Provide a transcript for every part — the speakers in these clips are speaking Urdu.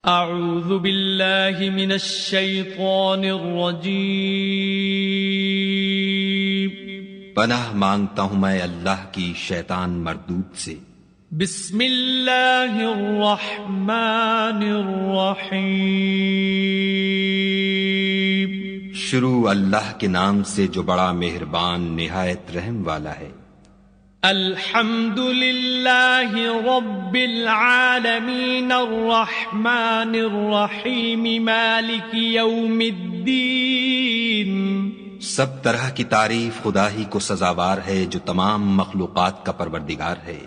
اعوذ باللہ من الشیطان الرجیم پناہ مانگتا ہوں میں اللہ کی شیطان مردود سے۔ بسم اللہ الرحمن الرحیم شروع اللہ کے نام سے جو بڑا مہربان نہایت رحم والا ہے۔ الحمد للہ رب العالمین الرحمن الرحیم مالک یوم الدین۔ سب طرح کی تعریف خدا ہی کو سزاوار ہے جو تمام مخلوقات کا پروردگار ہے،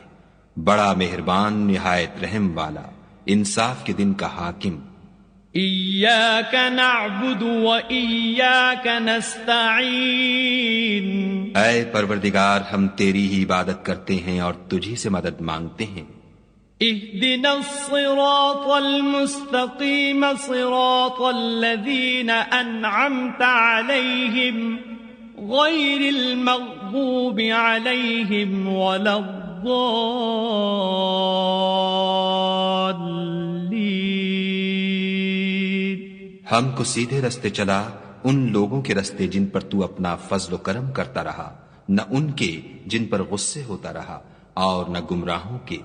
بڑا مہربان نہایت رحم والا، انصاف کے دن کا حاکم۔ ایاک نعبد و ایاک نستعین۔ اے پروردگار ہم تیری ہی عبادت کرتے ہیں اور تجھی سے مدد مانگتے ہیں۔ اہدنا الصراط المستقیم صراط الذین انعمت علیہم غیر المغضوب علیہم ولا الضالین۔ ہم کو سیدھے رستے چلا، ان لوگوں کے رستے جن پر تو اپنا فضل و کرم کرتا رہا، نہ ان کے جن پر غصے ہوتا رہا، اور نہ گمراہوں کے۔